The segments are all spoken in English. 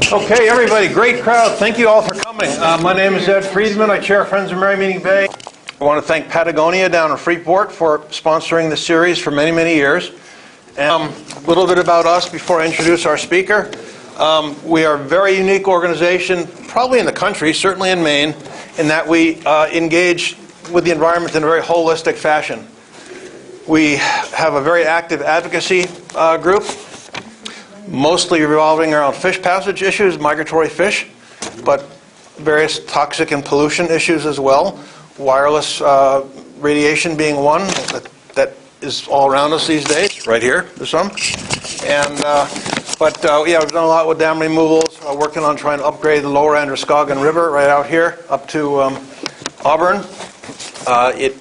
Okay, everybody, great crowd. Thank you all for coming. My name is Ed Friedman. I chair Friends of Merrymeeting Bay. I want to thank Patagonia down in Freeport for sponsoring the series for many, many years. And a little bit about us before I introduce our speaker. We are a very unique organization, probably in the country, certainly in Maine, in that we engage with the environment in a very holistic fashion. We have a very active advocacy group, mostly revolving around fish passage issues, migratory fish, but various toxic and pollution issues as well. Wireless radiation being one that is all around us these days. Right here, there's some. And yeah, we've done a lot with dam removals. Working on trying to upgrade the lower Androscoggin River right out here up to Auburn. It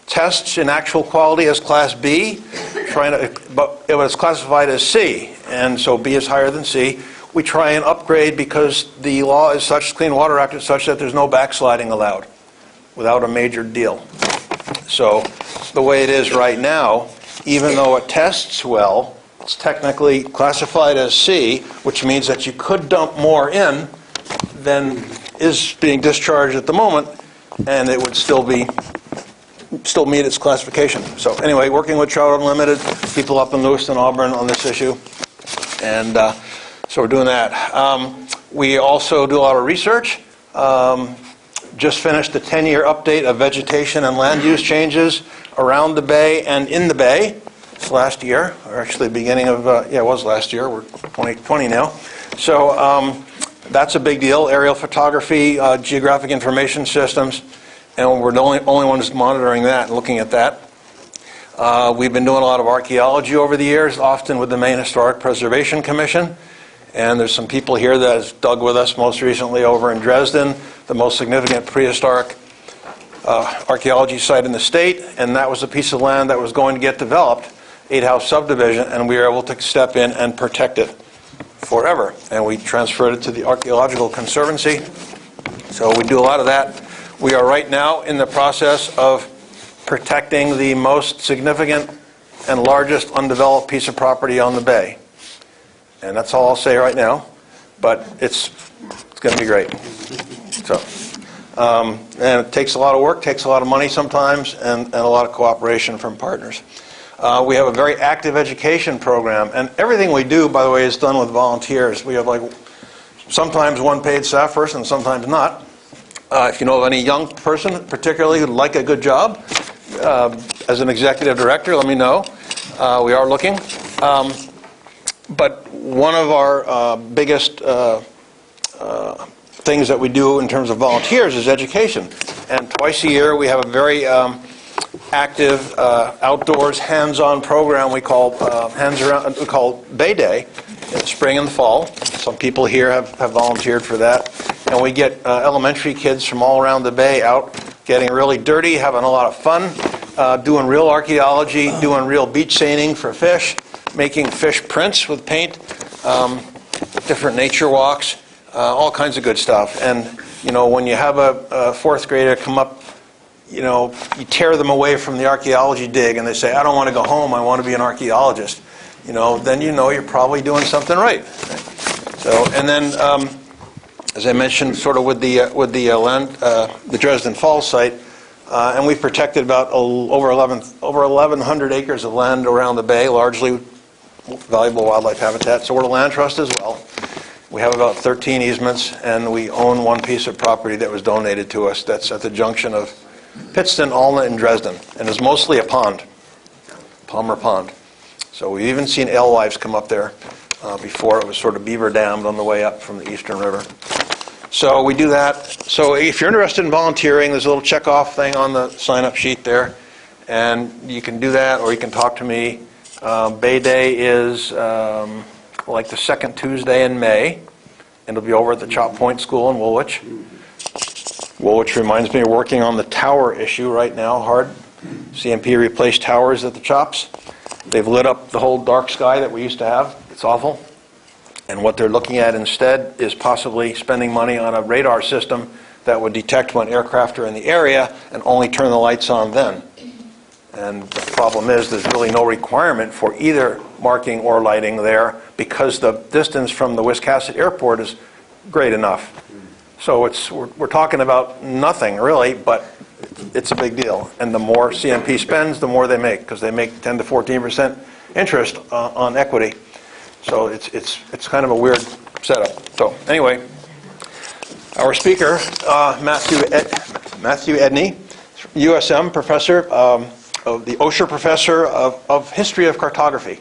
tests in actual quality as Class B, but it was classified as C, and so B is higher than C. We try and upgrade because the law is such, Clean Water Act is such that there's no backsliding allowed without a major deal. So the way it is right now, even though it tests well, it's technically classified as C, which means that you could dump more in than is being discharged at the moment, and it would still meet its classification. So anyway, working with Trout Unlimited, people up in Lewiston, Auburn on this issue, and so we're doing that. We also do a lot of research. Just finished the 10-year update of vegetation and land use changes around the bay and in the bay. It's last year, or actually beginning of, it was last year. We're 2020 now. So that's a big deal. Aerial photography, geographic information systems, and we're the only ones monitoring that and looking at that. We've been doing a lot of archaeology over the years, often with the Maine Historic Preservation Commission. And there's some people here that have dug with us most recently over in Dresden, the most significant prehistoric archaeology site in the state. And that was a piece of land that was going to get developed, 8-house subdivision, and we were able to step in and protect it forever. And we transferred it to the Archaeological Conservancy. So we do a lot of that. We are right now in the process of protecting the most significant and largest undeveloped piece of property on the bay. And that's all I'll say right now, but it's going to be great. So, and it takes a lot of work, takes a lot of money sometimes, and a lot of cooperation from partners. We have a very active education program, and everything we do, by the way, is done with volunteers. We have sometimes one paid staff person, sometimes not. If you know of any young person, particularly who'd like a good job, as an executive director, let me know. We are looking. But one of our biggest things that we do in terms of volunteers is education. And twice a year we have a very active outdoors hands-on program we call Bay Day in the spring and the fall. Some people here have volunteered for that. And we get elementary kids from all around the bay out getting really dirty, having a lot of fun, doing real archaeology, doing real beach seining for fish, making fish prints with paint, different nature walks, all kinds of good stuff. And, when you have a fourth grader come up, you tear them away from the archaeology dig and they say, I don't want to go home, I want to be an archaeologist. Then you're probably doing something right. So, and then, as I mentioned, sort of with the Dresden Falls site, and we've protected about over 1,100 acres of land around the bay, largely valuable wildlife habitat. So we're a land trust as well. We have about 13 easements, and we own one piece of property that was donated to us that's at the junction of Pittston, Alna, and Dresden, and is mostly a pond, Palmer Pond. So we've even seen alewives come up there before. It was sort of beaver dammed on the way up from the Eastern River. So we do that. So if you're interested in volunteering, there's a little check-off thing on the sign-up sheet there, and you can do that, or you can talk to me. Bay Day is like the second Tuesday in May, and it'll be over at the Chop Point School in Woolwich. Woolwich reminds me of working on the tower issue right now, hard. CMP replaced towers at the Chops. They've lit up the whole dark sky that we used to have. It's awful. And what they're looking at instead is possibly spending money on a radar system that would detect when aircraft are in the area and only turn the lights on then. And the problem is there's really no requirement for either marking or lighting there, because the distance from the Wiscasset airport is great enough. So we're talking about nothing really, but it's a big deal. And the more CMP spends, the more they make, because they make 10 to 14% interest on equity. So it's kind of a weird setup. So anyway, our speaker, Matthew Edney, USM professor, of the Osher Professor of History of Cartography.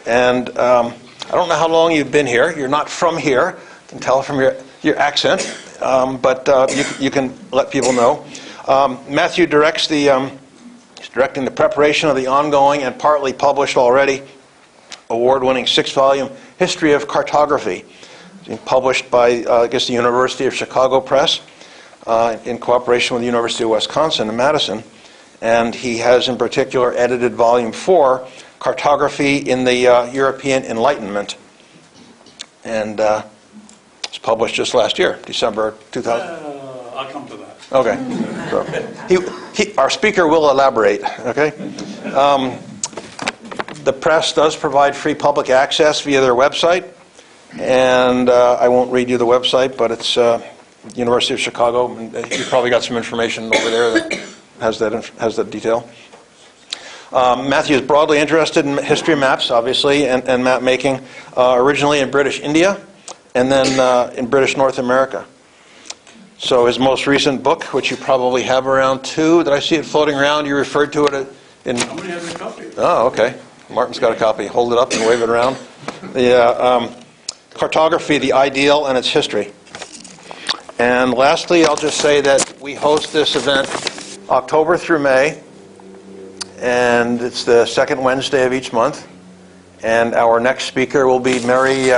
And I don't know how long you've been here. You're not from here. I can tell from your accent, but you can let people know. Matthew directs he's directing the preparation of the ongoing and partly published already award-winning 6-volume History of Cartography, published by, I guess, the University of Chicago Press in cooperation with the University of Wisconsin in Madison. And he has, in particular, edited Volume 4, Cartography in the European Enlightenment. And it's published just last year, December 2000. I'll come to that. Okay. So our speaker will elaborate, okay? The press does provide free public access via their website. And I won't read you the website, but it's University of Chicago. And you probably got some information over there that has that detail. Matthew is broadly interested in history maps, obviously, and map making, originally in British India, and then in British North America. So his most recent book, which you probably have around too, did I see it floating around? You referred to it in... Somebody has a copy. Oh, okay. Martin's got a copy. Hold it up and wave it around. The Cartography, the Ideal and Its History. And lastly, I'll just say that we host this event October through May, and it's the second Wednesday of each month. And our next speaker will be Mary,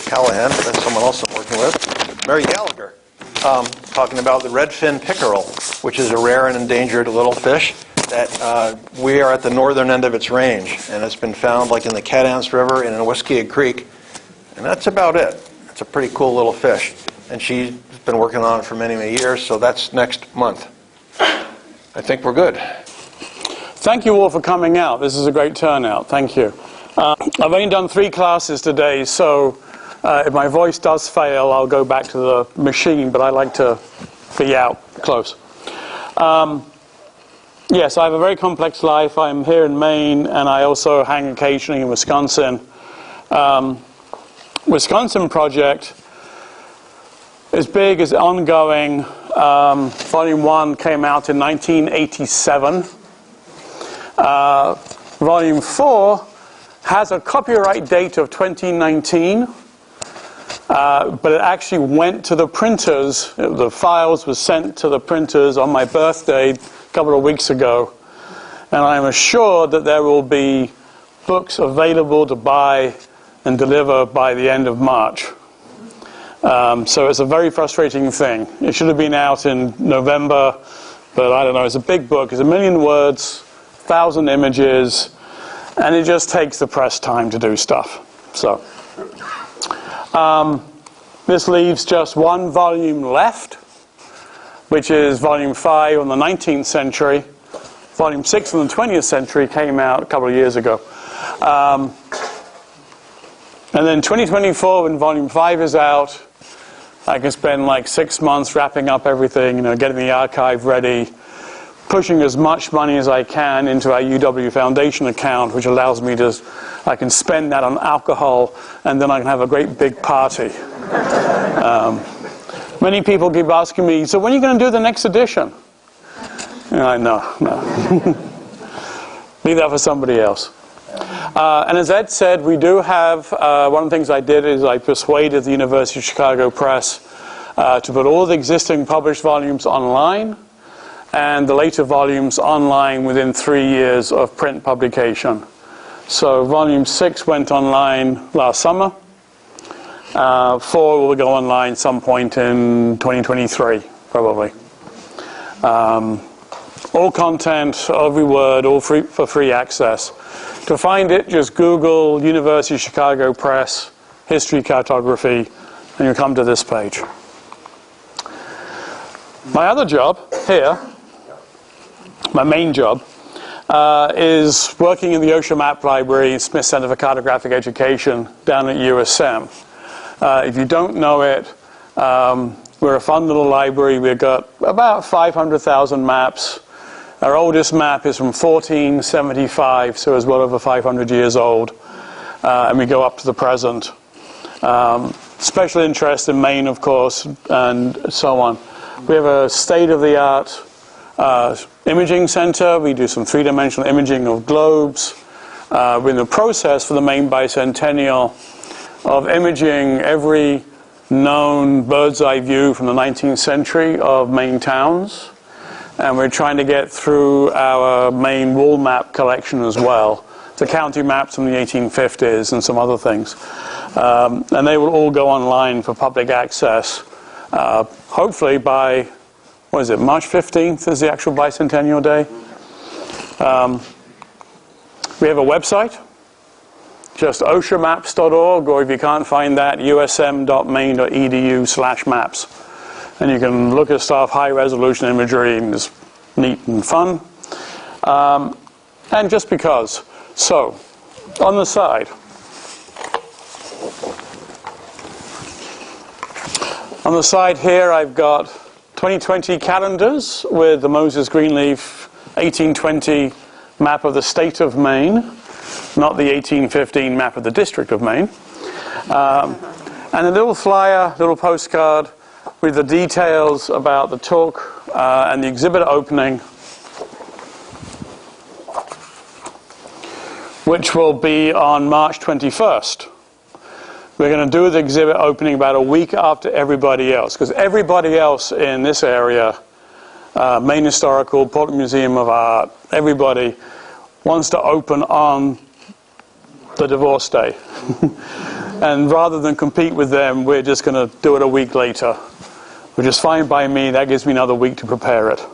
Callahan, that's someone else I'm working with, Mary Gallagher, talking about the redfin pickerel, which is a rare and endangered little fish that we are at the northern end of its range, and it's been found like in the Cadance River and in Whiskeag Creek, and that's about it. It's a pretty cool little fish, and she's been working on it for many, many years, so that's next month. I think we're good. Thank you all for coming out. This is a great turnout. Thank you. I've only done 3 classes today, so if my voice does fail, I'll go back to the machine, but I like to be out close. Yes, I have a very complex life. I'm here in Maine, and I also hang occasionally in Wisconsin. Wisconsin project is big, is ongoing. Volume 1 came out in 1987. Volume 4 has a copyright date of 2019, but it actually went to the printers. The files were sent to the printers on my birthday a couple of weeks ago, and I'm assured that there will be books available to buy and deliver by the end of March. So it's a very frustrating thing. It should have been out in November, but I don't know. It's a big book. It's 1 million words, 1,000 images, and it just takes the press time to do stuff. So this leaves just 1 volume left, which is Volume 5 on the 19th century. Volume 6 on the 20th century came out a couple of years ago. And then 2024, when Volume 5 is out, I can spend like 6 months wrapping up everything, getting the archive ready, pushing as much money as I can into our UW Foundation account, which allows me I can spend that on alcohol, and then I can have a great big party. Many people keep asking me, so when are you going to do the next edition? No. Leave that for somebody else. And as Ed said, we do have, one of the things I did is I persuaded the University of Chicago Press to put all the existing published volumes online, and the later volumes online within 3 years of print publication. So Volume 6 went online last summer. 4 will go online some point in 2023, probably. All content, every word, all free, for free access. To find it, just Google University of Chicago Press, History Cartography, and you'll come to this page. My other job here, my main job, is working in the OSHA Map Library, Smith Center for Cartographic Education, down at USM. If you don't know it, we're a fun little library. We've got about 500,000 maps. Our oldest map is from 1475, so it's well over 500 years old. And we go up to the present. Special interest in Maine, of course, and so on. We have a state-of-the-art imaging center. We do some three-dimensional imaging of globes. We're in the process for the Maine bicentennial of imaging every known bird's eye view from the 19th century of Maine towns. And we're trying to get through our Maine wall map collection as well, the county maps from the 1850s and some other things. And they will all go online for public access, hopefully by, what is it, March 15th is the actual bicentennial day. We have a website, just oshamaps.org, or if you can't find that, usm.maine.edu/maps. And you can look at stuff, high-resolution imagery, and it's neat and fun. And just because. So, on the side. On the side here, I've got 2020 calendars with the Moses Greenleaf 1820 map of the state of Maine, not the 1815 map of the District of Maine. And a little flyer, little postcard with the details about the talk and the exhibit opening, which will be on March 21st. We're going to do the exhibit opening about a week after everybody else, because everybody else in this area, Maine Historical, Portland Museum of Art, everybody wants to open on the divorce day. And rather than compete with them, we're just going to do it a week later, which is fine by me. That gives me another week to prepare it.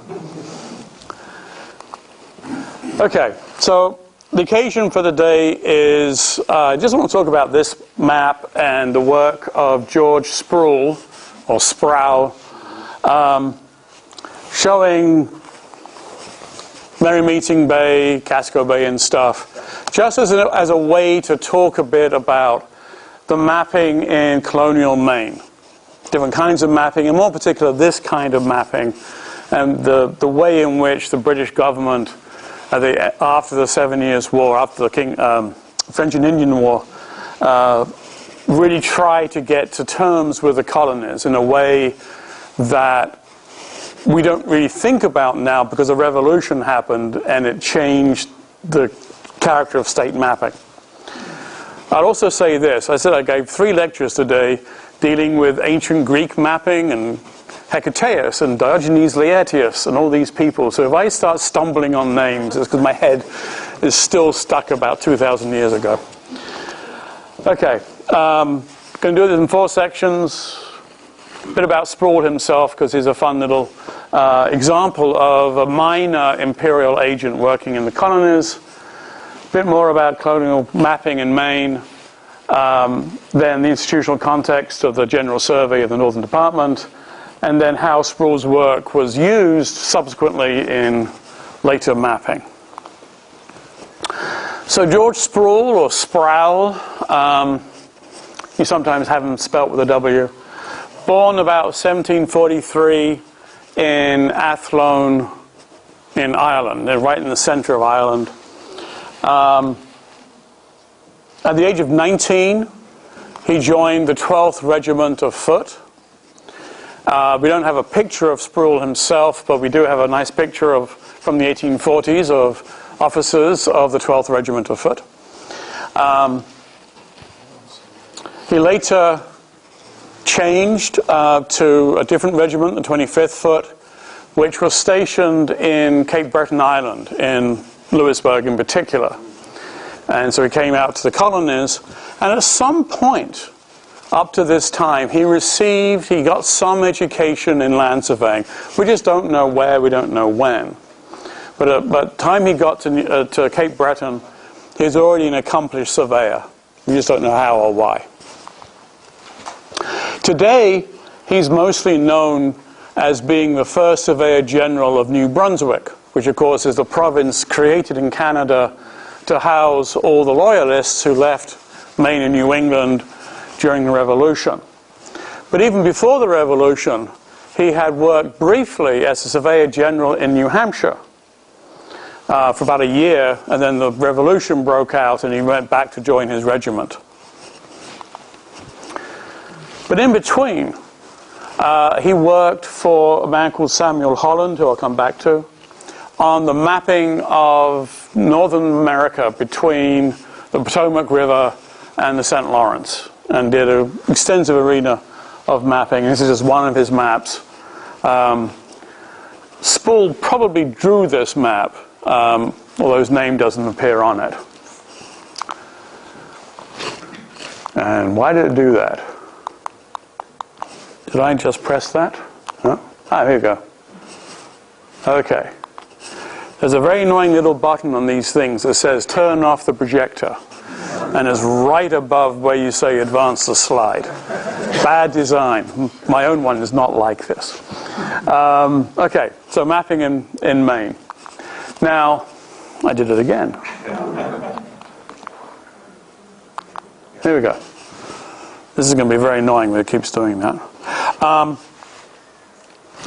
Okay, so the occasion for the day is, I just want to talk about this map and the work of George Sproule, or Sproule, showing Merrymeeting Bay, Casco Bay and stuff, just as a way to talk a bit about the mapping in colonial Maine. Different kinds of mapping, and more particular this kind of mapping, and the way in which the British government, after the 7 Years' War, after the French and Indian War, really tried to get to terms with the colonies in a way that we don't really think about now, because a revolution happened and it changed the character of state mapping. I'd also say this. I said I gave 3 lectures today dealing with ancient Greek mapping and Hecataeus and Diogenes Laertius and all these people. So if I start stumbling on names, it's because my head is still stuck about 2,000 years ago. Okay, going to do this in 4 sections. A bit about Sproule himself, because he's a fun little example of a minor imperial agent working in the colonies. A bit more about colonial mapping in Maine. Then the institutional context of the General Survey of the Northern Department. And then how Sproule's work was used subsequently in later mapping. So George Sproule, or Sproule, you sometimes have him spelt with a W, born about 1743 in Athlone in Ireland. They're right in the center of Ireland. At the age of 19, he joined the 12th Regiment of Foot. We don't have a picture of Sproule himself, but we do have a nice picture from the 1840s of officers of the 12th Regiment of Foot. He later changed to a different regiment, the 25th Foot, which was stationed in Cape Breton Island, in Louisburg in particular. And so he came out to the colonies, and at some point up to this time, he got some education in land surveying. We just don't know where, we don't know when. But by the time he got to Cape Breton, he was already an accomplished surveyor. We just don't know how or why. Today, he's mostly known as being the first Surveyor General of New Brunswick, which of course is the province created in Canada to house all the loyalists who left Maine and New England during the Revolution. But even before the Revolution, he had worked briefly as a surveyor general in New Hampshire for about a year, and then the Revolution broke out and he went back to join his regiment. But in between, he worked for a man called Samuel Holland, who I'll come back to, on the mapping of Northern America between the Potomac River and the St. Lawrence, and did an extensive arena of mapping. This is just one of his maps. Sproule probably drew this map, although his name doesn't appear on it. And why did it do that? Did I just press that? Huh? Ah, here you go. Okay. There's a very annoying little button on these things that says turn off the projector, and it's right above where you say advance the slide. Bad design. My own one is not like this. Okay, so mapping in Maine. Now, I did it again. Here we go. This is going to be very annoying when it keeps doing that.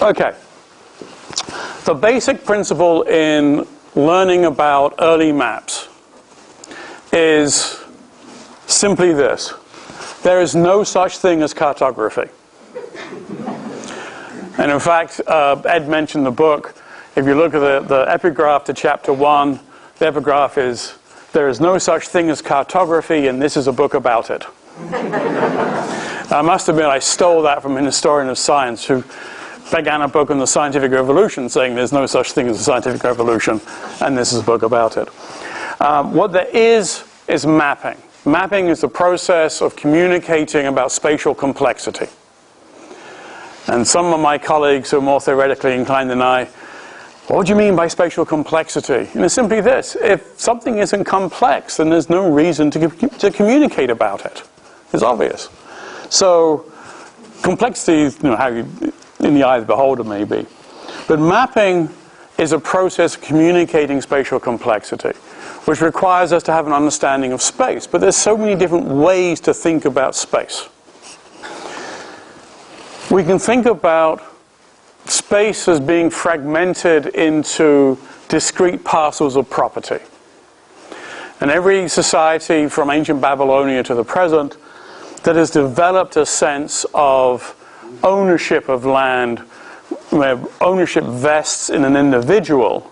Okay. The basic principle in learning about early maps is simply this. There is no such thing as cartography. And in fact, Ed mentioned the book. If you look at the epigraph to chapter 1, the epigraph is, there is no such thing as cartography, and this is a book about it. I must admit I stole that from an historian of science who began a book on the scientific revolution saying there's no such thing as a scientific revolution, and this is a book about it. What there is mapping. Mapping is the process of communicating about spatial complexity. And some of my colleagues who are more theoretically inclined than I, what do you mean by spatial complexity? And it's simply this. If something isn't complex, then there's no reason to communicate about it. It's obvious. So complexity is, how you, in the eye of the beholder maybe. But mapping is a process of communicating spatial complexity, which requires us to have an understanding of space. But there's so many different ways to think about space. We can think about space as being fragmented into discrete parcels of property. And every society from ancient Babylonia to the present that has developed a sense of ownership of land, where ownership vests in an individual,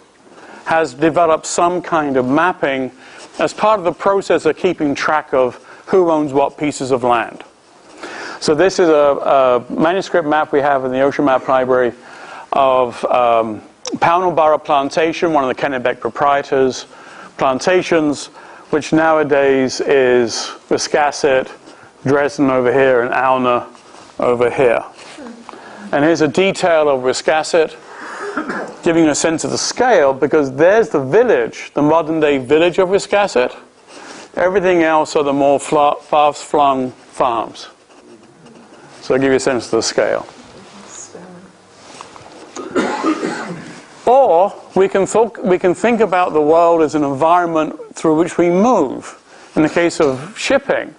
has developed some kind of mapping as part of the process of keeping track of who owns what pieces of land. So this is a manuscript map we have in the Ocean Map Library of Pownell Borough Plantation, one of the Kennebec proprietors' plantations, which nowadays is Wiscasset, Dresden over here, and Alna over here. And here's a detail of Wiscasset, giving you a sense of the scale, because there's the village, the modern-day village of Wiscasset. Everything else are the more far-flung farms. So I'll give you a sense of the scale. Or we can think about the world as an environment through which we move. In the case of shipping,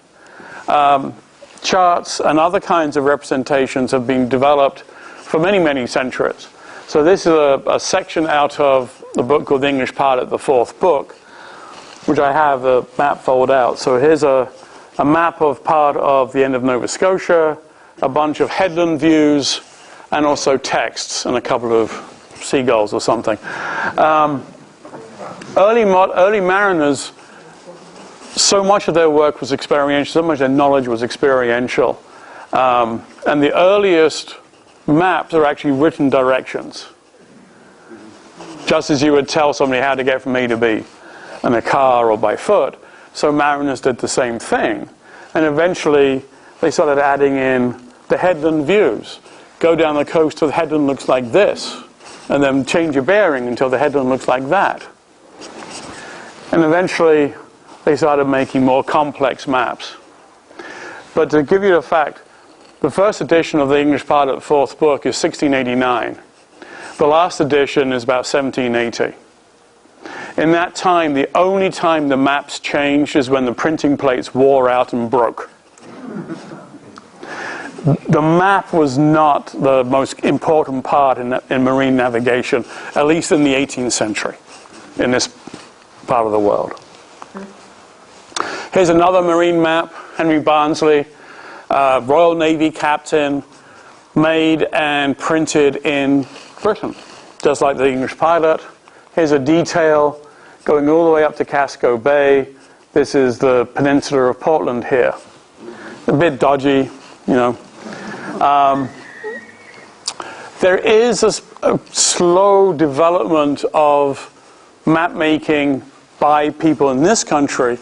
charts and other kinds of representations have been developed for many, many centuries. So this is a section out of the book called The English Pilot, the fourth book, which I have the map fold out. So here's a map of part of the end of Nova Scotia, a bunch of headland views, and also texts and a couple of seagulls or something. Early mariners, so much of their work was experiential, so much of their knowledge was experiential. And the earliest maps are actually written directions. Just as you would tell somebody how to get from A to B in a car or by foot. So mariners did the same thing. And eventually they started adding in the headland views. Go down the coast till the headland looks like this. And then change your bearing until the headland looks like that. And eventually they started making more complex maps. But to give you the fact, the first edition of the English Pilot fourth book is 1689. The last edition is about 1780. In that time, the only time the maps changed is when the printing plates wore out and broke. The map was not the most important part in marine navigation, at least in the 18th century, in this part of the world. Here's another marine map, Henry Barnsley, Royal Navy captain, made and printed in Britain, just like the English pilot. Here's a detail going all the way up to Casco Bay. This is the peninsula of Portland here. A bit dodgy, you know. There is a slow development of map making by people in this country.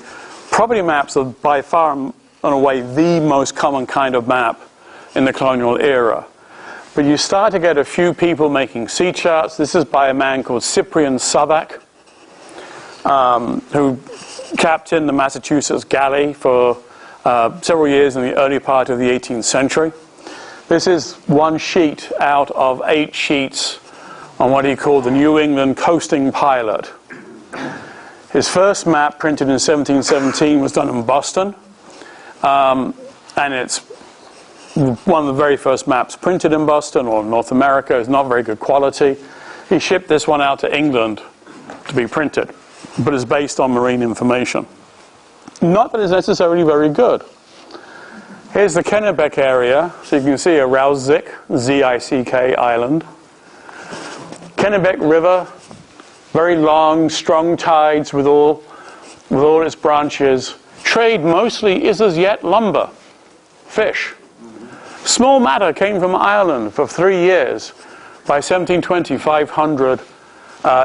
Property maps are by far and away the most common kind of map in the colonial era. But you start to get a few people making sea charts. This is by a man called Cyprian Savac, who captained the Massachusetts galley for several years in the early part of the 18th century. This is one sheet out of 8 sheets on what he called the New England Coasting Pilot. His first map, printed in 1717, was done in Boston, and it's one of the very first maps printed in Boston or North America. It's not very good quality. He shipped this one out to England to be printed, but it's based on marine information. Not that it's necessarily very good. Here's the Kennebec area, so you can see a Rauzik, Z-I-C-K island. Kennebec River, very long, strong tides with all its branches. Trade mostly is as yet lumber, fish. Small matter came from Ireland for 3 years. By 1720, 500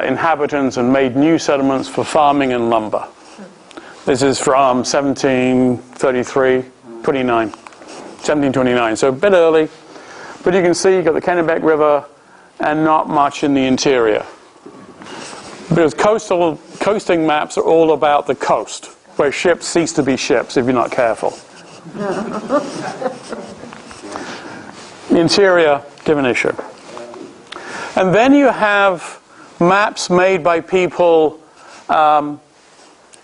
inhabitants and made new settlements for farming and lumber. This is from 1729, so a bit early. But you can see you've got the Kennebec River and not much in the interior. Because coasting maps are all about the coast, where ships cease to be ships if you're not careful. The interior, different issue. And then you have maps made by people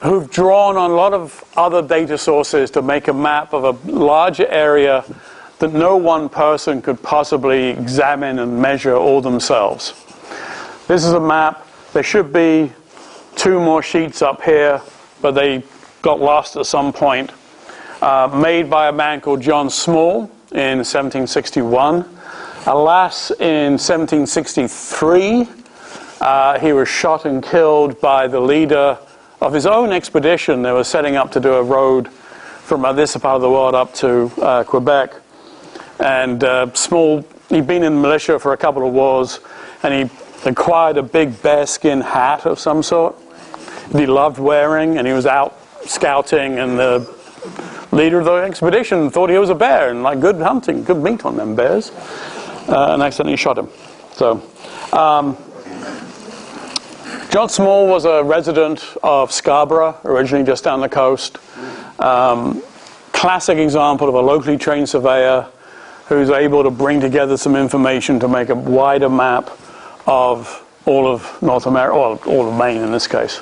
who've drawn on a lot of other data sources to make a map of a larger area that no one person could possibly examine and measure all themselves. This is a map. There should be 2 more sheets up here, but they got lost at some point. Made by a man called John Sproule in 1761. Alas, in 1763, he was shot and killed by the leader of his own expedition. They were setting up to do a road from this part of the world up to Quebec. And Sproule, he'd been in the militia for a couple of wars, and he acquired a big bearskin hat of some sort that he loved wearing, and he was out scouting, and the leader of the expedition thought he was a bear, and like good hunting, good meat on them bears, and accidentally shot him. So John Sproule was a resident of Scarborough, originally just down the coast. Classic example of a locally trained surveyor who's able to bring together some information to make a wider map of all of North America, or all of Maine in this case.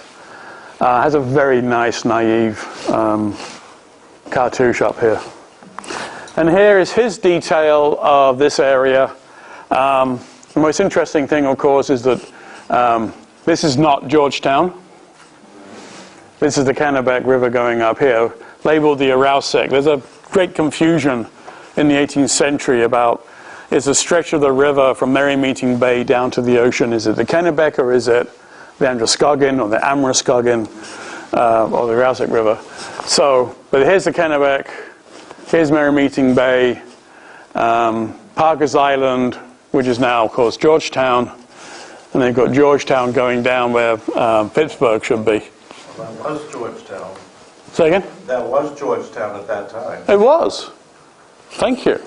Has a very nice, naive cartouche up here. And here is his detail of this area. The most interesting thing, of course, is that this is not Georgetown. This is the Kennebec River going up here, labeled the Arousek. There's a great confusion in the 18th century about, is a stretch of the river from Merrymeeting Bay down to the ocean, is it the Kennebec or is it the Androscoggin or the Amroscoggin or the Arousek River? So, but here's the Kennebec, here's Merrymeeting Bay, Parker's Island, which is now, of course, Georgetown, and they've got Georgetown going down where Pittsburgh should be. Well, that was Georgetown. Say again? That was Georgetown at that time. It was. Thank you.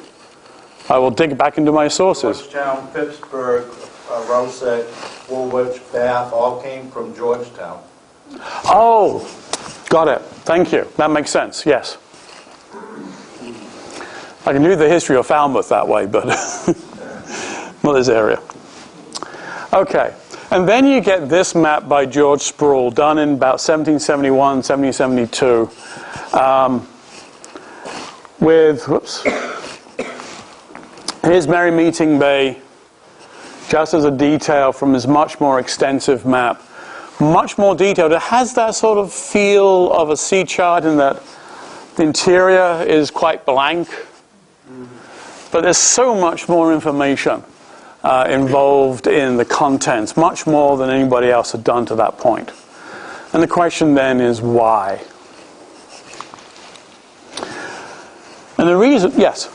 I will dig back into my sources. Georgetown, Pittsburgh, Rosette, Woolwich, Bath, all came from Georgetown. Oh, got it. Thank you. That makes sense, yes. I can do the history of Falmouth that way, but not this area. Okay, and then you get this map by George Sproule, done in about 1771, 1772, with, whoops, here's Merry Meeting Bay, just as a detail from his much more extensive map. Much more detailed. It has that sort of feel of a sea chart in that the interior is quite blank, but there's so much more information involved in the contents, much more than anybody else had done to that point. And the question then is why? And the reason, yes?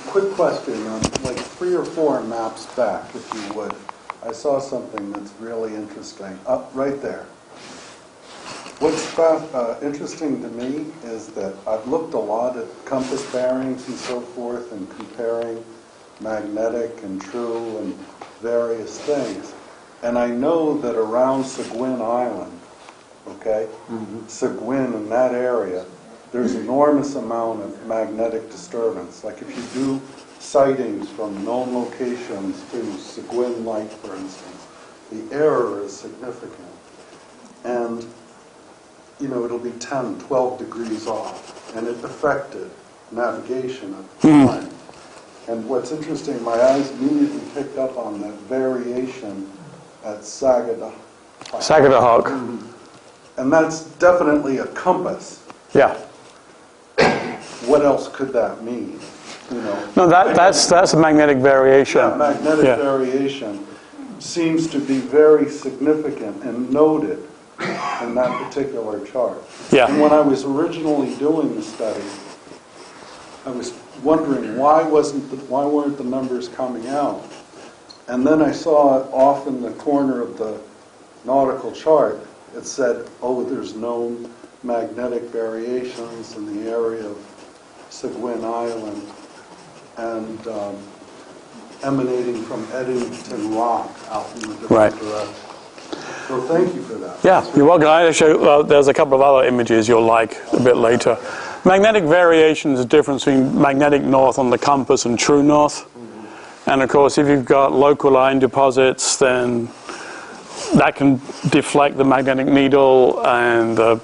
Quick question. Like 3 or 4 maps back, if you would, I saw something that's really interesting. Up right there. What's interesting to me is that I've looked a lot at compass bearings and so forth and comparing magnetic and true and various things. And I know that around Seguin Island, okay, Seguin in that area, there's enormous amount of magnetic disturbance. Like if you do sightings from known locations to Seguin Light, for instance, the error is significant. And, you know, it'll be 10, 12 degrees off. And it affected navigation at the time. And what's interesting, my eyes immediately picked up on that variation at Sagadahoc. And that's definitely a compass. Yeah. What else could that mean? You know, No, that's a magnetic variation. yeah, magnetic variation seems to be very significant and noted in that particular chart. Yeah. And when I was originally doing the study, I was wondering why weren't the numbers coming out? And then I saw it off in the corner of the nautical chart. It said, oh, there's known magnetic variations in the area of Seguin Island and emanating from Eddington Rock out in the different direction. So thank you for that. Yeah, you're welcome. I'll show, there's a couple of other images you'll like a bit later. Magnetic variation is the difference between magnetic north on the compass and true north. And of course, if you've got local line deposits, then that can deflect the magnetic needle, and the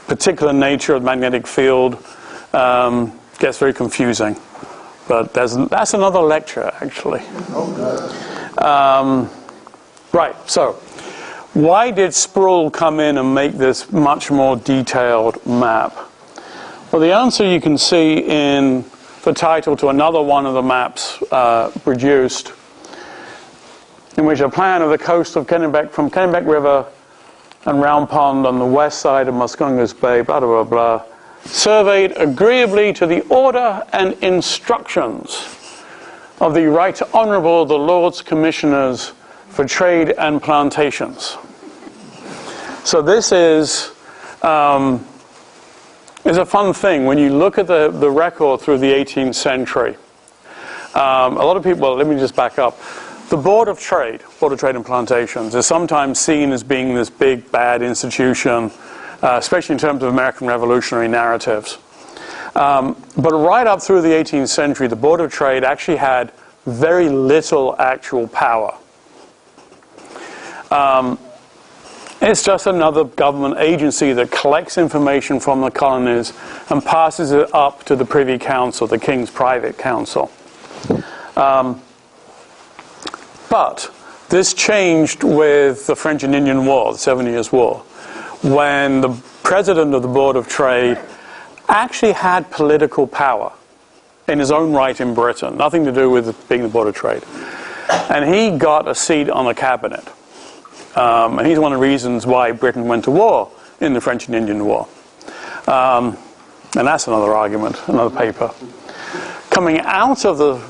particular nature of the magnetic field gets very confusing. But that's another lecture, actually. Right, so why did Sproule come in and make this much more detailed map? Well, the answer you can see in the title to another one of the maps produced, in which a plan of the coast of Kennebec, from Kennebec River and Round Pond on the west side of Muscongas Bay, blah, blah, blah, blah, surveyed agreeably to the order and instructions of the Right Honourable the Lords Commissioners for Trade and Plantations. So this is a fun thing when you look at the record through the 18th century. A lot of people, well, let me just back up. The Board of Trade and Plantations, is sometimes seen as being this big, bad institution, especially in terms of American revolutionary narratives. But right up through the 18th century, the Board of Trade actually had very little actual power. It's just another government agency that collects information from the colonies and passes it up to the Privy Council, the King's Private Council. But this changed with the French and Indian War, the 7 Years' War, when the president of the Board of Trade actually had political power in his own right in Britain, nothing to do with being the Board of Trade. And he got a seat on the cabinet. And he's one of the reasons why Britain went to war in the French and Indian War. And that's another argument, another paper. Coming out of the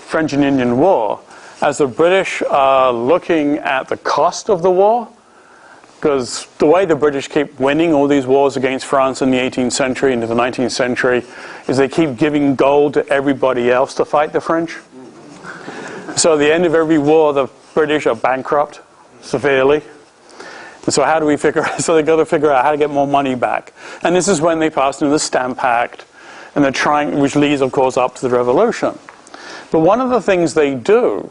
French and Indian War, as the British are looking at the cost of the war, because the way the British keep winning all these wars against France in the 18th century into the 19th century is they keep giving gold to everybody else to fight the French. So at the end of every war, the British are bankrupt severely. And so how do we figure out? So they've got to figure out how to get more money back. And this is when they passed into the Stamp Act, and they're trying, which leads, of course, up to the Revolution. But one of the things they do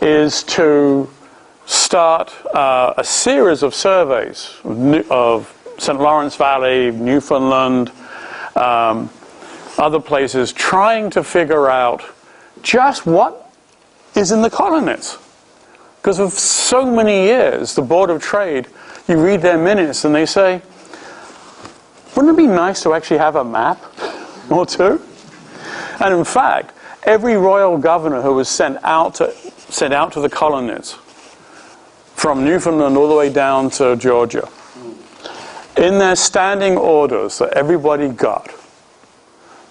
is to start a series of surveys of St. Lawrence Valley, Newfoundland, other places, trying to figure out just what is in the colonies. Because of so many years, the Board of Trade, you read their minutes and they say, wouldn't it be nice to actually have a map or two? And in fact, every royal governor who was sent out to the colonies, from Newfoundland all the way down to Georgia, in their standing orders that everybody got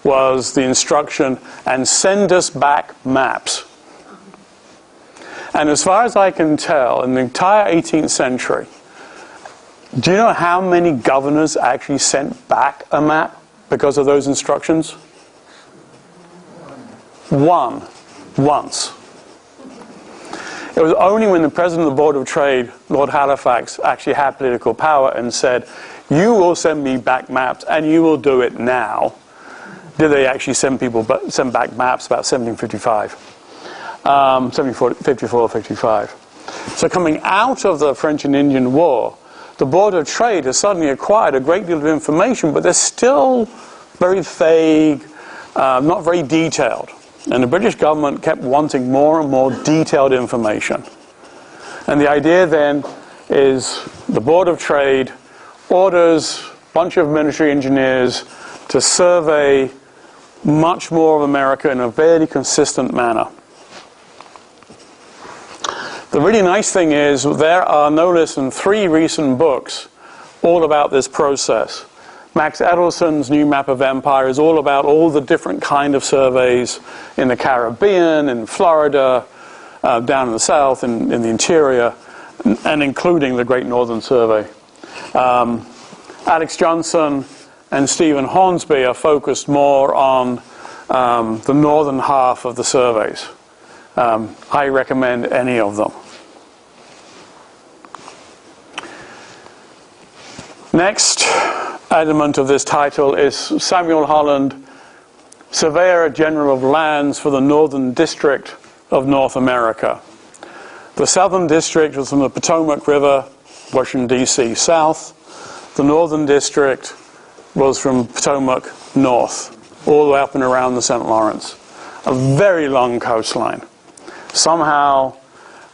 was the instruction, and send us back maps. And as far as I can tell, in the entire 18th century, do you know how many governors actually sent back a map because of those instructions? One. Once. It was only when the President of the Board of Trade, Lord Halifax, actually had political power and said, you will send me back maps and you will do it now, did they actually send back maps about 1755. 1754 or 55. So coming out of the French and Indian War, the Board of Trade has suddenly acquired a great deal of information, but they're still very vague, not very detailed. And the British government kept wanting more and more detailed information. And the idea then is the Board of Trade orders a bunch of military engineers to survey much more of America in a very consistent manner. The really nice thing is there are no less than 3 recent books all about this process. Max Edelson's New Map of Empire is all about all the different kind of surveys in the Caribbean, in Florida, down in the south, in the interior, and including the Great Northern Survey. Alex Johnson and Stephen Hornsby are focused more on the northern half of the surveys. I recommend any of them. Next element of this title is Samuel Holland, Surveyor General of Lands for the Northern District of North America. The Southern District was from the Potomac River, Washington, D.C. south. The Northern District was from Potomac north, all the way up and around the St. Lawrence. A very long coastline. Somehow,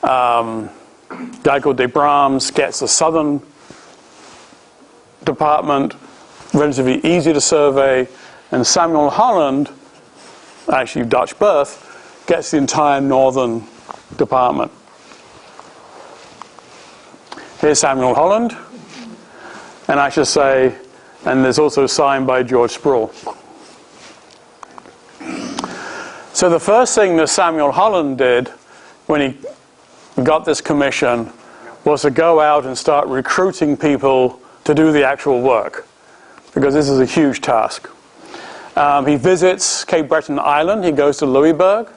Dyco de Brahms gets the Southern Department relatively easy to survey, and Samuel Holland, actually Dutch birth, gets the entire Northern Department. Here's Samuel Holland, and I should say, and there's also signed by George Sproule. So the first thing that Samuel Holland did when he got this commission was to go out and start recruiting people to do the actual work, because this is a huge task. He visits Cape Breton Island, he goes to Louisburg,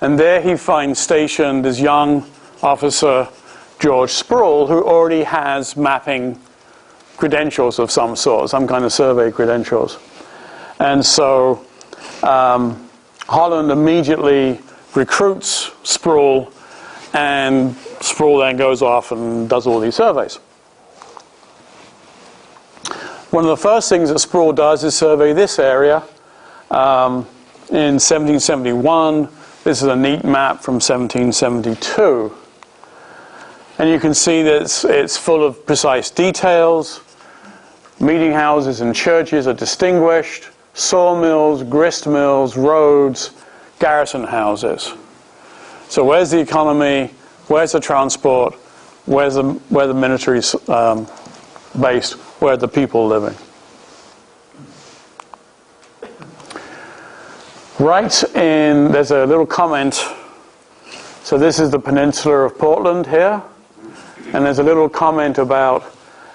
and there he finds stationed this young officer, George Sproule, who already has mapping credentials of some sort, some kind of survey credentials. And so Holland immediately recruits Sproule, and Sproule then goes off and does all these surveys. One of the first things that Sproule does is survey this area. In 1771, this is a neat map from 1772. And you can see that it's full of precise details. Meeting houses and churches are distinguished. Sawmills, grist mills, roads, garrison houses. So where's the economy? Where's the transport? Where the military's based? Where are the people living? There's a little comment. So this is the peninsula of Portland here. And there's a little comment about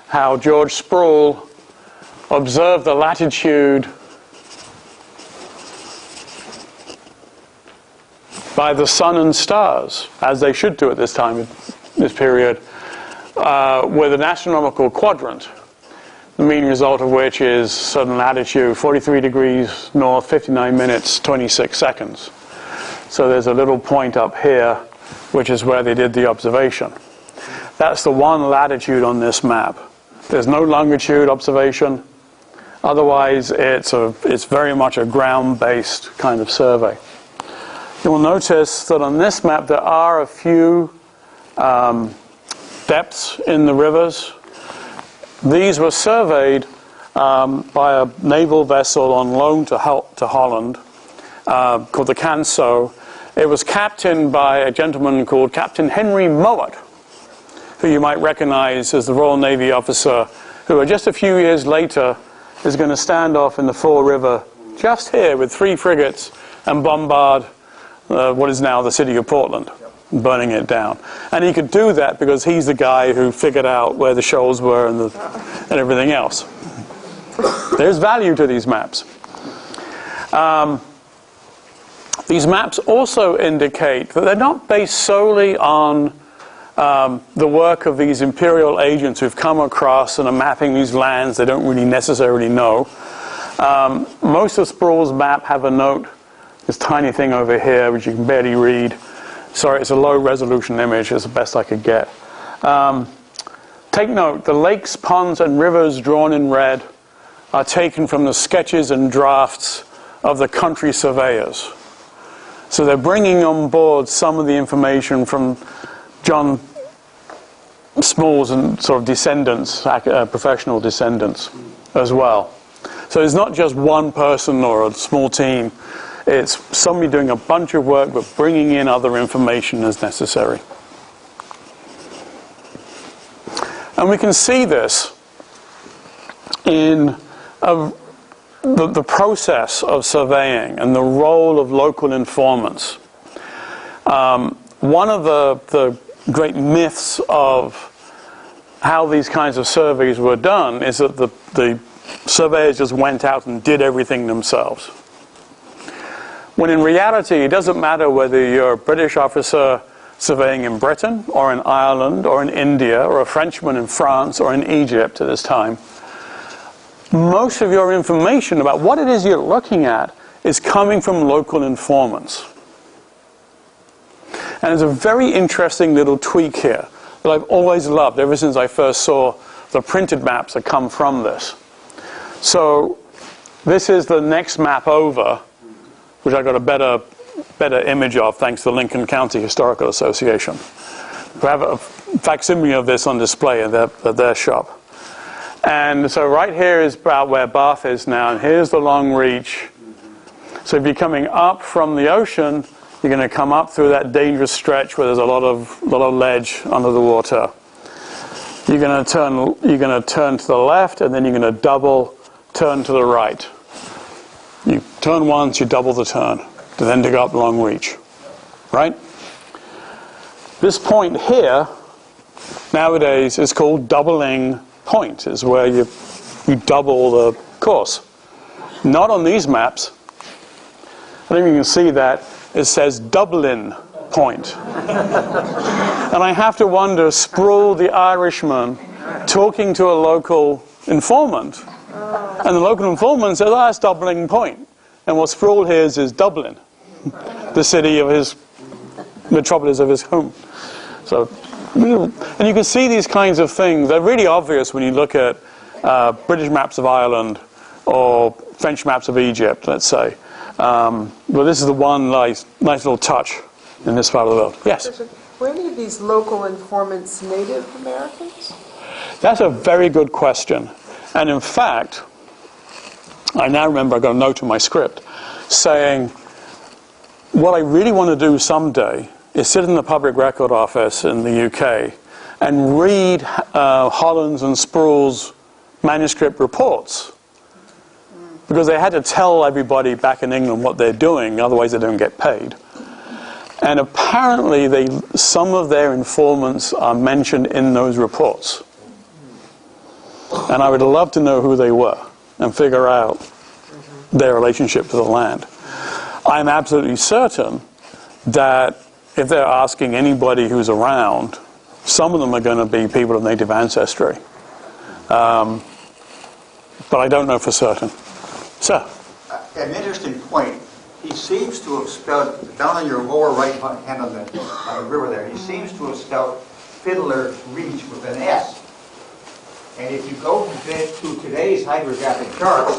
how George Sproule observed the latitude by the sun and stars, as they should do at this time, this period, with an astronomical quadrant, the mean result of which is certain latitude, 43 degrees north, 59 minutes, 26 seconds. So there's a little point up here, which is where they did the observation. That's the one latitude on this map. There's no longitude observation. Otherwise, it's very much a ground-based kind of survey. You will notice that on this map there are a few depths in the rivers. These were surveyed by a naval vessel on loan to Holland called the Canso. It was captained by a gentleman called Captain Henry Mowat, who you might recognize as the Royal Navy officer who just a few years later is going to stand off in the Fall River just here with 3 frigates and bombard what is now the city of Portland, burning it down. And he could do that because he's the guy who figured out where the shoals were and everything else. There's value to these maps. These maps also indicate that they're not based solely on the work of these imperial agents who've come across and are mapping these lands they don't really necessarily know. Most of Sproule's map have a note, this tiny thing over here, which you can barely read. Sorry, it's a low resolution image, it's the best I could get. Take note, the lakes, ponds, and rivers drawn in red are taken from the sketches and drafts of the country surveyors. So they're bringing on board some of the information from John Sproule's and sort of descendants, professional descendants as well. So it's not just one person or a small team. It's somebody doing a bunch of work but bringing in other information as necessary. And we can see this in the process of surveying and the role of local informants. One of the great myths of how these kinds of surveys were done is that the surveyors just went out and did everything themselves. When in reality, it doesn't matter whether you're a British officer surveying in Britain or in Ireland or in India or a Frenchman in France or in Egypt at this time. Most of your information about what it is you're looking at is coming from local informants. And there's a very interesting little tweak here that I've always loved ever since I first saw the printed maps that come from this. So this is the next map over, which I got a better image of thanks to the Lincoln County Historical Association. We have a facsimile of this on display at their shop. And so right here is about where Bath is now, and here's the Long Reach. So if you're coming up from the ocean, you're going to come up through that dangerous stretch where there's a lot of ledge under the water. You're going to turn to the left, and then you're going to double turn to the right. You turn once, you double the turn, to then dig up Long Reach. Right? This point here, nowadays, is called doubling point, is where you double the course. Not on these maps. I don't think you can see that. It says Dublin point. And I have to wonder, Sproule the Irishman talking to a local informant, and the local informant says, that's Dublin point. And what Sproule hears is Dublin, the city of his metropolis of his home. So, and you can see these kinds of things. They're really obvious when you look at British maps of Ireland or French maps of Egypt, let's say. But this is the one nice little touch in this part of the world. Yes? Were any of these local informants Native Americans? That's a very good question. And in fact, I now remember I got a note in my script saying, what I really want to do someday is sit in the Public Record Office in the UK and read Holland's and Sproule's manuscript reports. Because they had to tell everybody back in England what they're doing, otherwise they don't get paid. And apparently some of their informants are mentioned in those reports. And I would love to know who they were and figure out their relationship to the land. I'm absolutely certain that if they're asking anybody who's around, some of them are going to be people of native ancestry. But I don't know for certain. Sir? An interesting point. He seems to have spelled, down on your lower right hand on the river there, he seems to have spelled Fiddler Reach with an S. And if you go to today's hydrographic charts,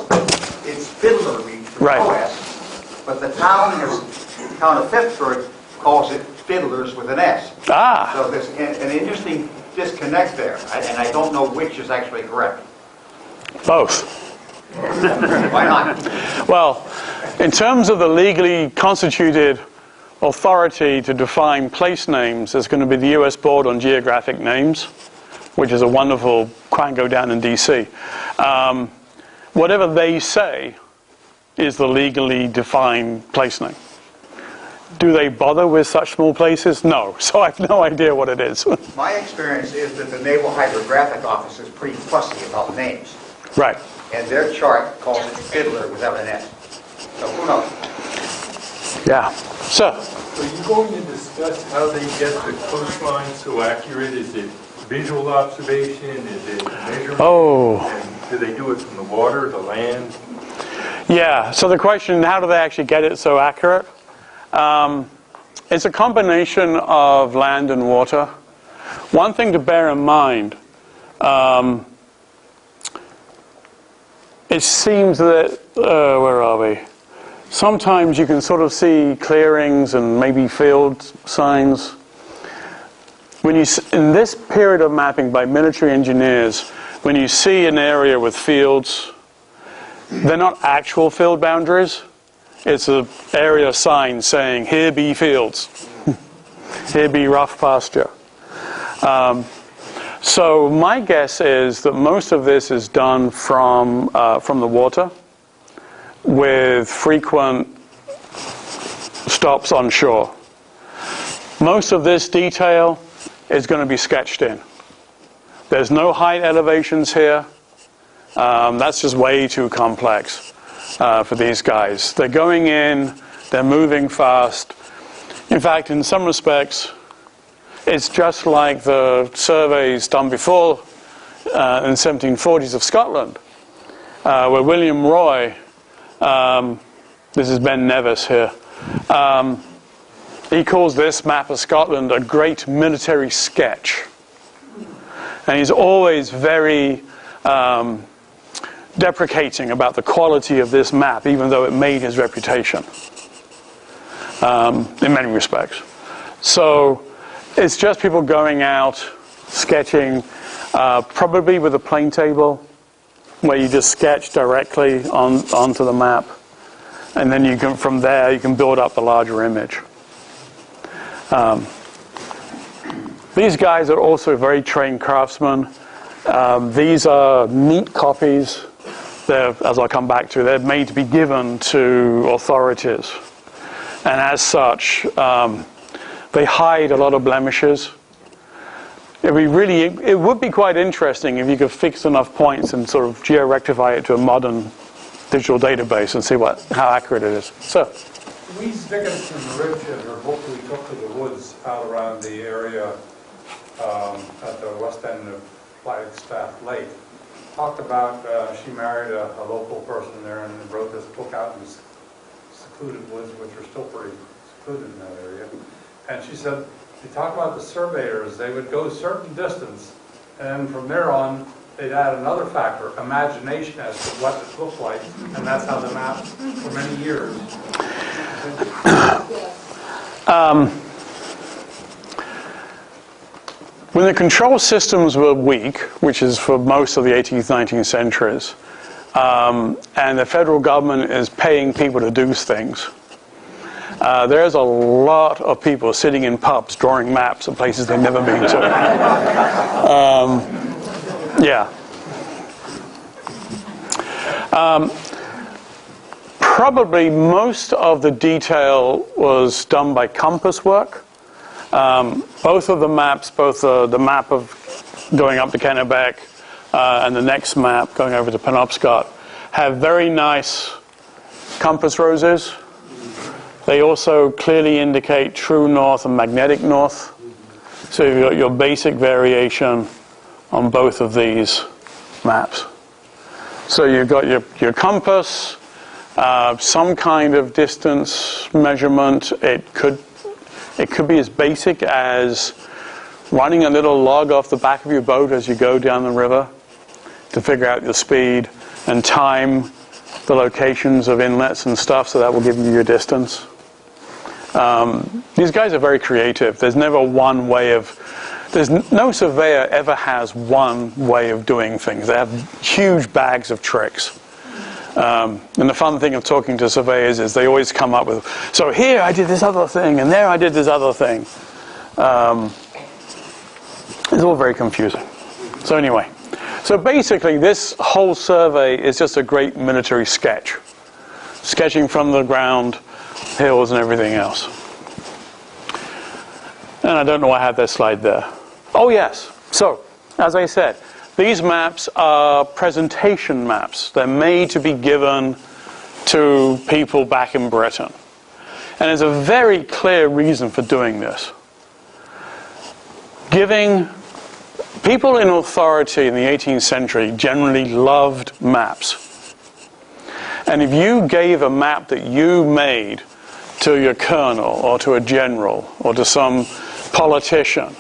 it's Fiddler Reach with Right. no S. But the town of Pittsburgh calls it Fiddlers with an S. Ah, So there's an interesting disconnect there, and I don't know which is actually correct. both. Why not? Well, in terms of the legally constituted authority to define place names, there's going to be the U.S. Board on Geographic Names, which is a wonderful quango down in D.C. Whatever they say is the legally defined place name. Do they bother with such small places? No. So I have no idea what it is. My experience is that the Naval Hydrographic Office is pretty fussy about names, Right. and their chart calls it Fiddler without an S. So who knows? Yeah. So, Are you going to discuss how they get the coastline so accurate? Is it visual observation? Is it measurement? oh, And do they do it from the water, the land? yeah. So the question, how do they actually get it so accurate? It's a combination of land and water. One thing to bear in mind, it seems that, where are we? Sometimes you can sort of see clearings and maybe field signs. When you, in this period of mapping by military engineers, when you see an area with fields, they're not actual field boundaries. It's an area sign saying, here be fields, here be rough pasture. So my guess is that most of this is done from the water, with frequent stops on shore. Most of this detail is going to be sketched in. There's no height elevations here. That's just way too complex for these guys. They're going in, they're moving fast. In fact, in some respects, it's just like the surveys done before in the 1740s of Scotland, where William Roy, this is Ben Nevis here, he calls this map of Scotland a great military sketch. And he's always very deprecating about the quality of this map, even though it made his reputation in many respects. So it's just people going out, sketching, probably with a plane table, where you just sketch directly onto the map, and then you can, from there, you can build up the larger image. These guys are also very trained craftsmen. These are neat copies. They're, as I'll come back to, they're made to be given to authorities. And as such, they hide a lot of blemishes. It would be quite interesting if you could fix enough points and sort of geo-rectify it to a modern digital database and see how accurate it is. So, Louise Dickinson Rich, in her book We Took to the Woods, out around the area at the west end of Flagstaff Lake, talked about she married a local person there and wrote this book out in secluded woods, which are still pretty secluded in that area. And she said, they talk about the surveyors, they would go a certain distance, and from there on, they'd add another factor, imagination as to what it looked like, and that's how they mapped for many years. When the control systems were weak, which is for most of the 18th, 19th centuries, and the federal government is paying people to do things, there's a lot of people sitting in pubs drawing maps of places they've never been to. Yeah. Probably most of the detail was done by compass work. Both of the maps, both the map of going up to Kennebec and the next map going over to Penobscot, have very nice compass roses. They also clearly indicate true north and magnetic north. So you've got your basic variation on both of these maps. So you've got your compass, some kind of distance measurement. It could be as basic as running a little log off the back of your boat as you go down the river to figure out your speed and time the locations of inlets and stuff, so that will give you your distance. These guys are very creative. There's never one way of... no surveyor ever has one way of doing things. They have huge bags of tricks. And the fun thing of talking to surveyors is they always come up with, so here I did this other thing, and there I did this other thing. It's all very confusing. So anyway, so basically this whole survey is just a great military sketch. Sketching from the ground, hills and everything else. And I don't know why I had that slide there. Oh yes, so as I said, these maps are presentation maps. They're made to be given to people back in Britain. And there's a very clear reason for doing this. Giving people in authority in the 18th century generally loved maps. And if you gave a map that you made to your colonel or to a general or to some politician,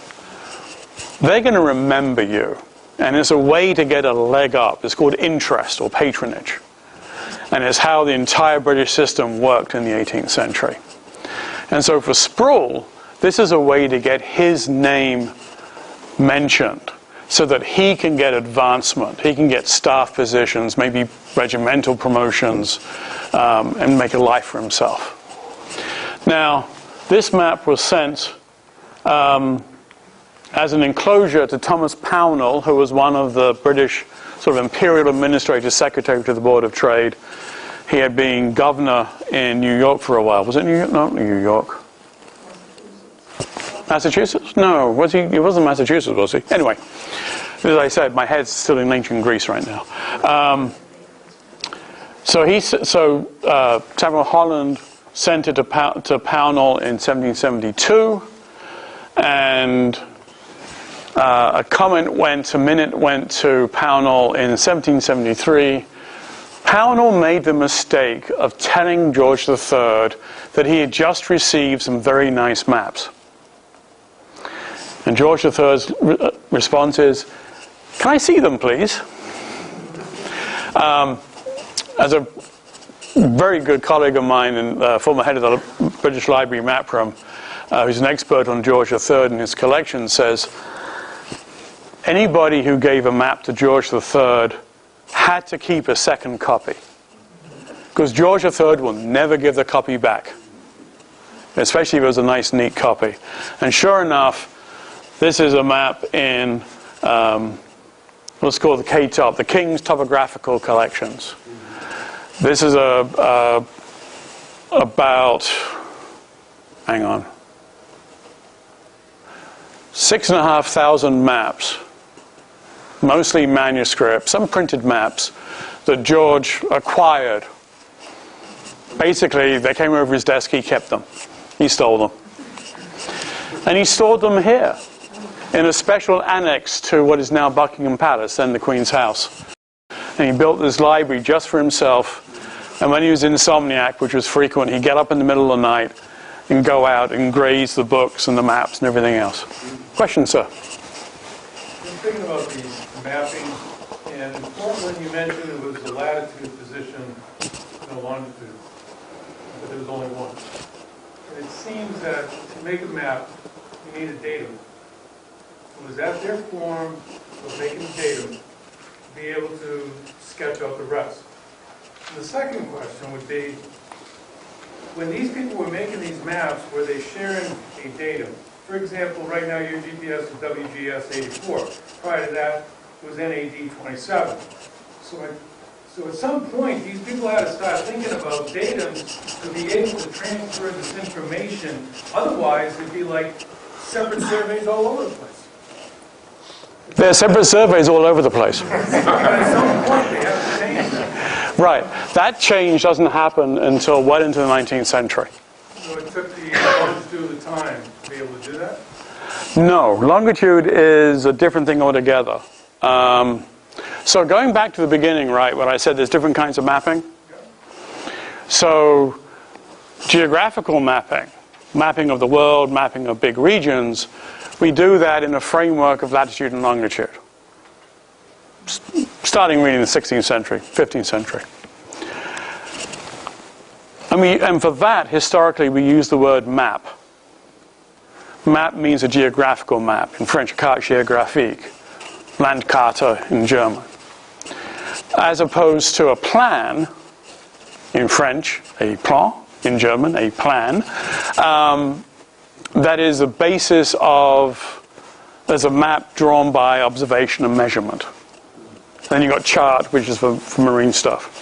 they're going to remember you. And it's a way to get a leg up. It's called interest or patronage. And it's how the entire British system worked in the 18th century. And so for Sproule, this is a way to get his name mentioned so that he can get advancement. He can get staff positions, maybe regimental promotions, and make a life for himself. Now, this map was sent as an enclosure to Thomas Pownall, who was one of the British sort of imperial administrative secretary to the Board of Trade. He had been governor in New York for a while. Was it New York? No, New York. Massachusetts? No, was he? He wasn't Massachusetts, was he? Anyway, as I said, my head's still in ancient Greece right now. Samuel Holland sent it to Pownall in 1772, and a minute went to Pownall in 1773. Pownall made the mistake of telling George III that he had just received some very nice maps. And George III's response is, "Can I see them, please?" As a very good colleague of mine and former head of the British Library map room, who's an expert on George III and his collection, says, anybody who gave a map to George III had to keep a second copy. Because George III will never give the copy back. Especially if it was a nice, neat copy. And sure enough, this is a map in what's called the K-Top, the King's Topographical Collections. This is about, hang on, 6,500 maps, mostly manuscripts, some printed maps that George acquired. Basically, they came over his desk, he kept them. He stole them. And he stored them here, in a special annex to what is now Buckingham Palace, then the Queen's house. And he built this library just for himself. And when he was insomniac, which was frequent, he'd get up in the middle of the night and go out and graze the books and the maps and everything else. Question, sir? I'm thinking about the mapping, and in Portland you mentioned it was the latitude position, no longitude, but there was only one. And it seems that to make a map, you need a datum. Was that their form of making a datum to be able to sketch out the rest? And the second question would be, when these people were making these maps, were they sharing a datum? For example, right now your GPS is WGS 84. Prior to that, it was NAD 27. So at some point, these people had to start thinking about datums to be able to transfer this information. Otherwise, it'd be like separate surveys all over the place. There are separate surveys all over the place. But at some point, they have to change that. Right. That change doesn't happen until well into the 19th century. So it took the longitude of time to be able to do that? No. Longitude is a different thing altogether. So going back to the beginning, right, when I said there's different kinds of mapping. So geographical mapping, mapping of the world, mapping of big regions, We do that in a framework of latitude and longitude, starting really in the 16th century, 15th century. And for that, historically, we use the word map. Map means a geographical map. In French, carte géographique, Landkarte in German. As opposed to a plan, in French, a plan, in German, a plan, that is the basis of, there's a map drawn by observation and measurement. Then you've got chart, which is for marine stuff.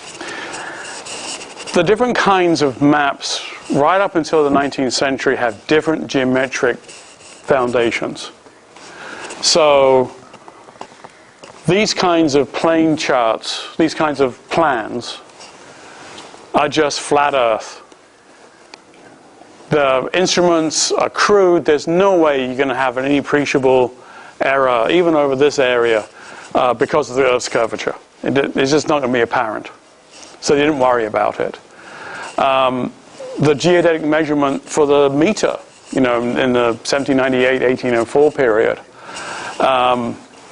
The different kinds of maps, right up until the 19th century, have different geometric foundations. So these kinds of plane charts, these kinds of plans, are just flat Earth. The instruments are crude. There's no way you're going to have any appreciable error, even over this area, because of the Earth's curvature. It's just not going to be apparent. So they didn't worry about it. The geodetic measurement for the meter, in the 1798, 1804 period,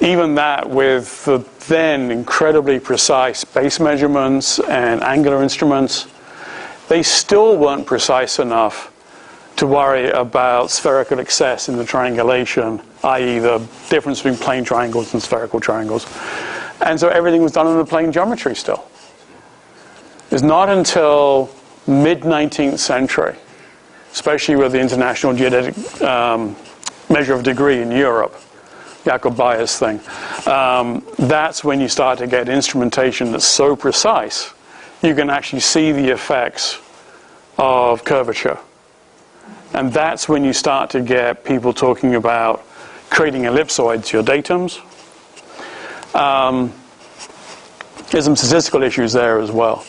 even that with the then incredibly precise base measurements and angular instruments, they still weren't precise enough to worry about spherical excess in the triangulation, i.e. the difference between plane triangles and spherical triangles. And so everything was done in the plane geometry still. It's not until mid-19th century, especially with the International Geodetic Measure of Degree in Europe, Jakob Bayer's thing, that's when you start to get instrumentation that's so precise, you can actually see the effects of curvature. And that's when you start to get people talking about creating ellipsoids, your datums. There's some statistical issues there as well.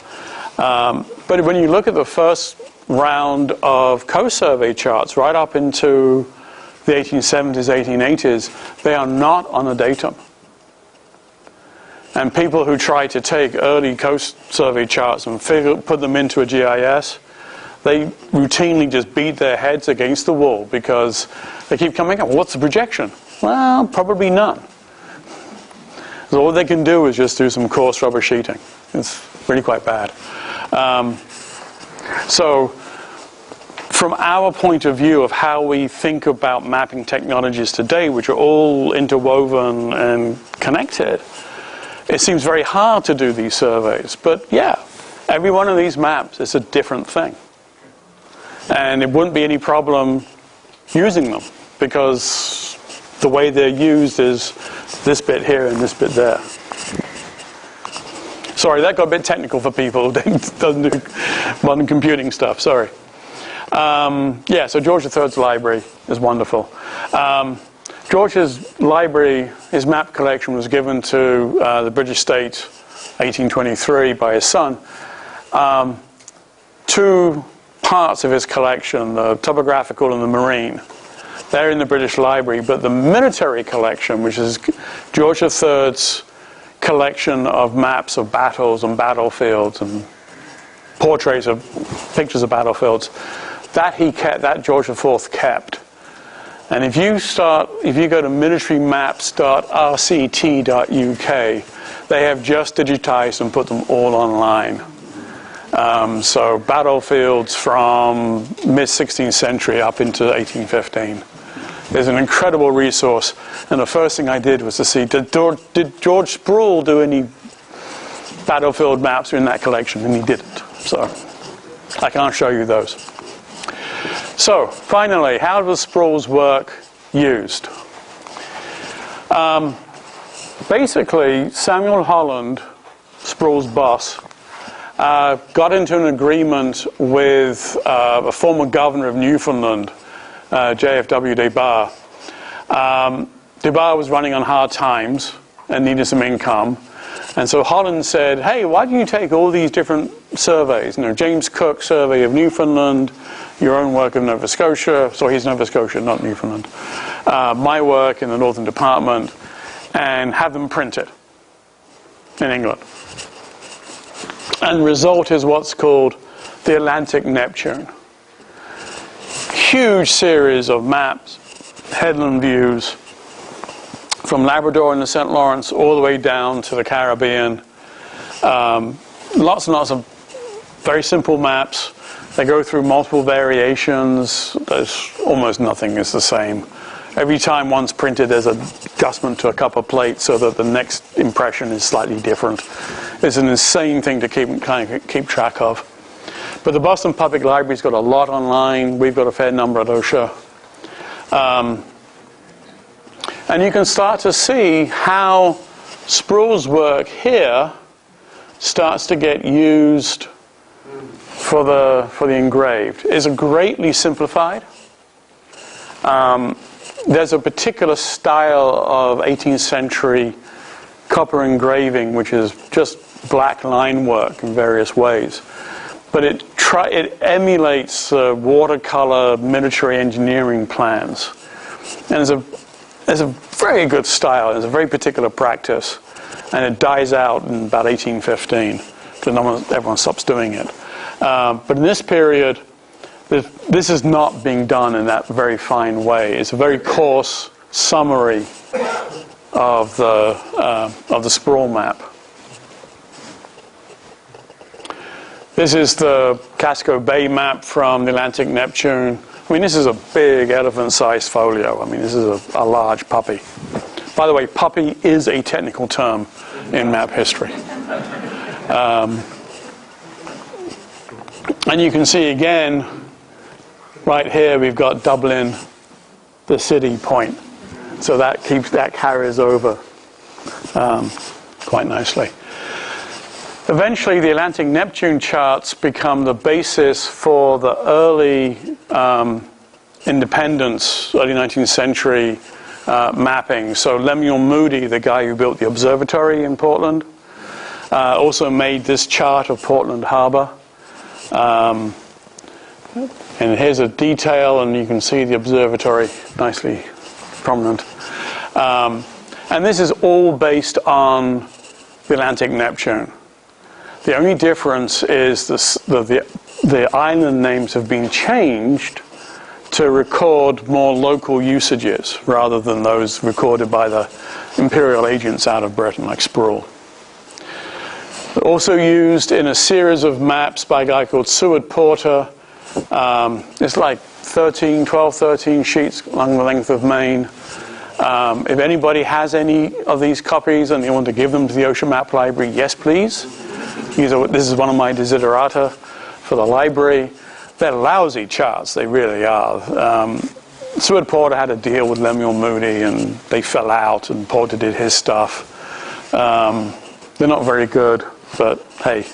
But when you look at the first round of co-survey charts right up into the 1870s, 1880s, they are not on a datum. And people who try to take early coast survey charts and put them into a GIS, they routinely just beat their heads against the wall because they keep coming up, well, what's the projection? Well, probably none. So all they can do is just do some coarse rubber sheeting. It's really quite bad. So from our point of view of how we think about mapping technologies today, which are all interwoven and connected, it seems very hard to do these surveys. But yeah, every one of these maps is a different thing. And it wouldn't be any problem using them because the way they're used is this bit here and this bit there. Sorry, that got a bit technical for people who doesn't do modern computing stuff. Sorry. Yeah, so George III's library is wonderful. George's library, his map collection was given to the British state 1823 by his son. Two parts of his collection, the topographical and the marine, they're in the British Library, but the military collection, which is George III's collection of maps of battles and battlefields and portraits of pictures of battlefields, that he kept, that George IV kept. And if you go to militarymaps.rct.uk, they have just digitized and put them all online. So battlefields from mid-16th century up into 1815. There's an incredible resource. And the first thing I did was to see, did George Sproule do any battlefield maps in that collection? And he didn't. So I can't show you those. So finally, how does Sproule's work used? Basically, Samuel Holland, Sproule's boss, got into an agreement with a former governor of Newfoundland, JFW Debar. Debar was running on hard times and needed some income. And so Holland said, hey, why don't you take all these different surveys? James Cook survey of Newfoundland, your own work of Nova Scotia, so he's Nova Scotia, not Newfoundland, my work in the Northern Department, and have them printed in England. And the result is what's called the Atlantic Neptune. Huge series of maps, headland views from Labrador and the St. Lawrence all the way down to the Caribbean. Lots and lots of very simple maps. They go through multiple variations. There's almost nothing is the same. Every time one's printed, there's an adjustment to a couple of plates so that the next impression is slightly different. It's an insane thing to keep track of. But the Boston Public Library's got a lot online. We've got a fair number at OSHA. And you can start to see how Sproule's work here starts to get used for the engraved. It's greatly simplified. There's a particular style of 18th century copper engraving which is just black line work in various ways. But it emulates watercolor military engineering plans. And it's a very good style. It's a very particular practice. And it dies out in about 1815. So everyone stops doing it. But in this period, this is not being done in that very fine way. It's a very coarse summary of the Sproule map. This is the Casco Bay map from the Atlantic Neptune. I mean, this is a big elephant-sized folio. I mean, this is a large puppy. By the way, puppy is a technical term in map history. And you can see again, right here, we've got Dublin, the city point. So that carries over quite nicely. Eventually, the Atlantic Neptune charts become the basis for the early independence, early 19th century mapping. So Lemuel Moody, the guy who built the observatory in Portland, also made this chart of Portland Harbor. And here's a detail, and you can see the observatory nicely prominent. And this is all based on the Atlantic Neptune. The only difference is the island names have been changed to record more local usages rather than those recorded by the imperial agents out of Britain, like Sproule. Also used in a series of maps by a guy called Seward Porter. It's like 12, 13 sheets along the length of Maine. If anybody has any of these copies and you want to give them to the Ocean Map Library, yes, please. This is one of my desiderata for the library. They're lousy charts, they really are. Seward Porter had a deal with Lemuel Moody, and they fell out, and Porter did his stuff. They're not very good, but hey,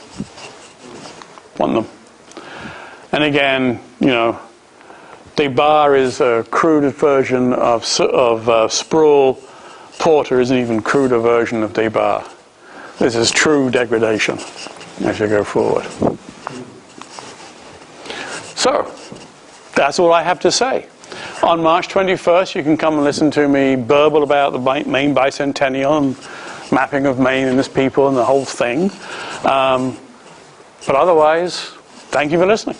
want them. And again, Debar is a cruder version of Sproule. Porter is an even cruder version of Debar. This is true degradation as you go forward. So, that's all I have to say. On March 21st, you can come and listen to me burble about the Maine bicentennial and mapping of Maine and its people and the whole thing. But otherwise, thank you for listening.